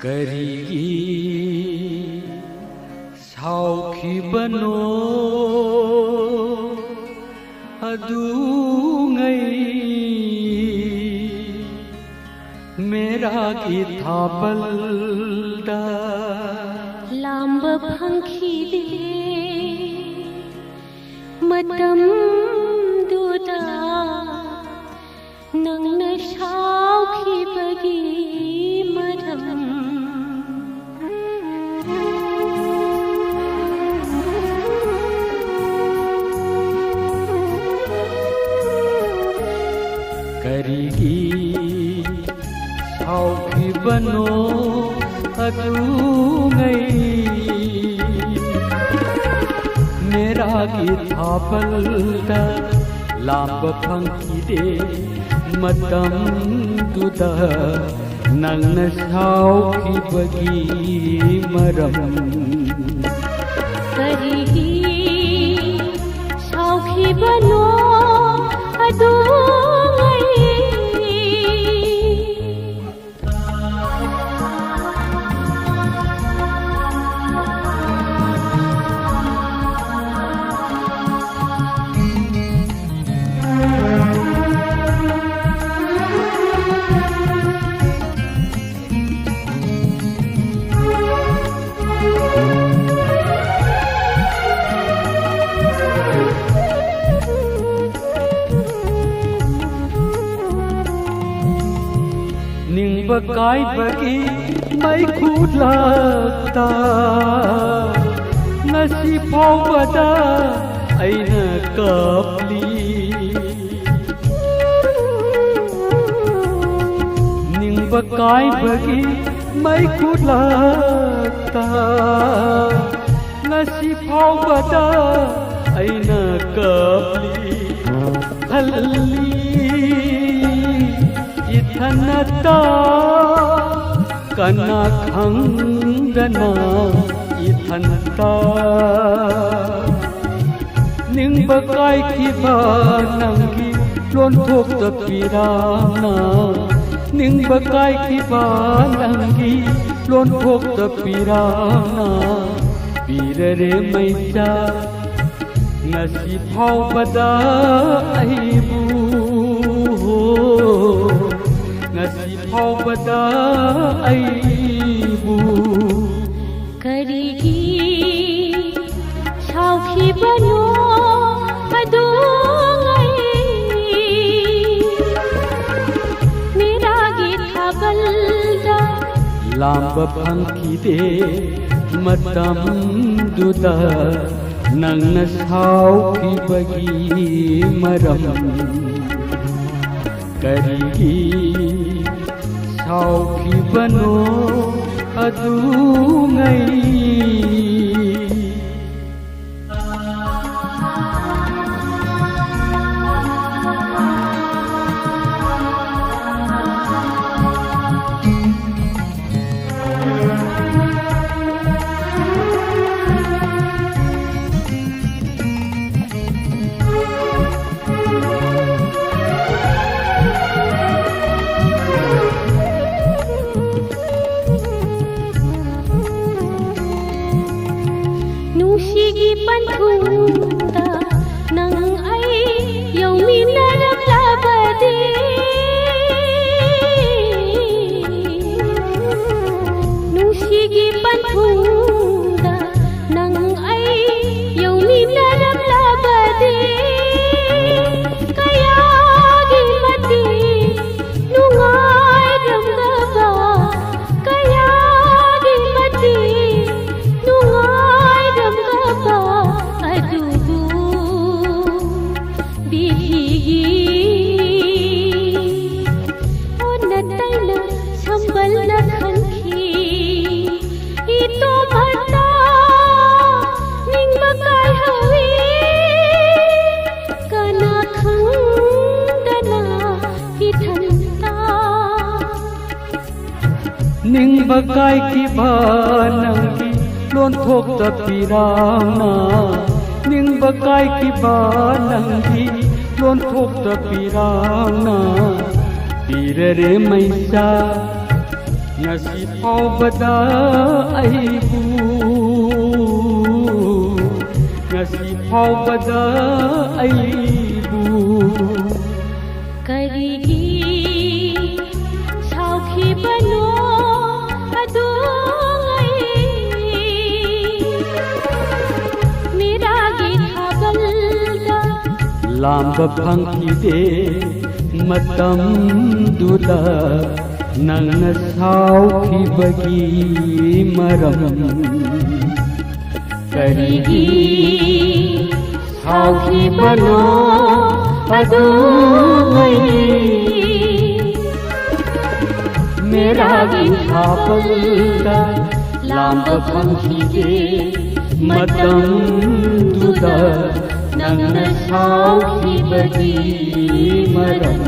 ꯀꯔꯤꯒꯤ ꯁꯥꯎꯈꯤꯕꯅꯣ ꯑꯗꯨꯉꯩ ꯃꯦꯔꯥꯒꯤ ꯊꯥꯕꯜꯗ ꯂꯥꯝꯕ ꯐꯪꯈꯤꯗꯦ ꯃꯇꯝꯗꯨꯗ ꯅꯪꯅ ꯁꯥꯎꯈꯤꯕꯒꯤ ꯃꯔꯝ ꯀꯔꯤꯒꯤ ꯁꯥꯎꯈꯤꯕꯅꯣ ꯑꯗꯨꯉꯩ ꯃꯦꯔꯥꯒꯤ ꯊꯥꯕꯜꯗ ꯂꯥꯝꯕ ꯐꯪꯈꯤꯗꯦ ꯃꯇꯝꯗꯨꯗ ꯅꯪꯅ ꯁꯥꯎꯈꯤꯕꯒꯤ ꯃꯔꯝ ꯀꯔꯤꯒꯤ ꯁꯥꯎꯈꯤꯕꯅꯣ ꯑꯗꯨꯉꯩ ꯅꯤꯡꯕ ꯀꯥꯏꯕꯒꯤ ꯃꯩꯈꯨꯂꯛꯇ ꯉꯁꯤ ꯐꯥꯎꯕꯗ ꯑꯩꯅ ꯀꯞꯂꯤ ꯅꯤꯡꯕ ꯀꯥꯏꯕꯒꯤ ꯃꯩꯈꯨꯂꯛꯇ ꯉꯁꯤ ꯐꯥꯎꯕꯗ ꯑꯩꯅ ꯀꯞꯂꯤ ꯈꯜꯂꯤ ꯏꯊꯟꯇ ꯀꯅꯥ ꯈꯪꯗꯅ ꯏꯊꯟꯇ ꯅꯤꯡꯕ ꯀꯥꯏꯈꯤꯕ ꯅꯪꯒꯤ ꯂꯣꯟꯊꯣꯛꯇꯕꯤꯔꯥꯝꯅ ꯅꯤꯡꯕ ꯀꯥꯏꯈꯤꯕ ꯅꯪꯒꯤ ꯂꯣꯟꯊꯣꯛꯇꯕꯤꯔꯥꯝꯅ ꯄꯤꯔꯔꯦ ꯃꯩꯆꯥ ꯉꯁꯤ ꯐꯥꯎꯕꯗ ꯑꯩꯕꯨ ꯉꯁꯤ ꯐꯥꯎꯕꯗ ꯑꯩꯕꯨ ꯀꯔꯤꯒꯤ ꯁꯥꯎꯈꯤꯕꯅꯣ ꯑꯗꯨꯉꯩ ꯃꯦꯔꯥꯒꯤ ꯊꯥꯕꯜꯗ ꯂꯥꯝꯕ ꯐꯪꯈꯤꯗꯦ ꯃꯇꯝꯗꯨꯗ ꯅꯪꯅ ꯁꯥꯎꯈꯤꯕꯒꯤ ꯃꯔꯝ ꯀꯔꯤꯒꯤ ꯁꯥꯎꯈꯤꯕꯅꯣ ꯑꯗꯨꯉꯩ ꯅꯨꯡꯁꯤꯒꯤ ꯄꯟꯊꯨꯡꯗ ꯅꯪ ꯑꯩ ꯌꯧꯃꯤꯟꯅꯔꯛꯂꯕꯗꯤ ꯅꯨꯡꯁꯤꯒꯤ ꯄꯟꯊꯨꯡꯗ ꯅꯪ ꯑꯩ ꯌꯧꯃꯤꯟꯅꯔꯛꯂꯕꯗꯤ ꯀꯌꯥꯒꯤ ꯃꯇꯤꯛ ꯅꯨꯡꯉꯥꯏꯔꯝꯒꯕ ꯀꯌꯥꯒꯤ ꯃꯇꯤꯛ ꯑꯗꯨꯕꯨ ꯕꯤꯙꯤꯒꯤ ꯑꯣꯟꯅ ꯇꯩꯅ ꯁꯝꯕꯜꯅ ꯈꯟꯈꯤ ꯏꯇꯣꯝꯇ ꯅꯤꯡꯕ ꯀꯥꯏꯍꯧꯏ ꯀꯅꯥ ꯈꯪꯗꯅ ꯏꯊꯟꯇ ꯅꯤꯡꯕ ꯀꯥꯏꯈꯤꯕ ꯅꯪꯒꯤ ꯂꯣꯟꯊꯣꯛꯇꯕꯤꯔꯥꯝꯅ ꯅꯤꯡꯕ ꯀꯥꯏꯈꯤꯕ ꯅꯪꯒꯤ ꯂꯣꯟꯊꯣꯛꯇꯕꯤꯔꯥꯝꯅ ꯄꯤꯔꯔꯦ ꯃꯩꯆꯥ ngasi faubada aibu ngasi faubada aibu karigi sauki bano adungai miragi thabalda lamba phangkide matam duda nangna saukhibagi maram karigi sauki bano adungai miragi thabalda lamba phangkide matam duda nangna saukhibagi maram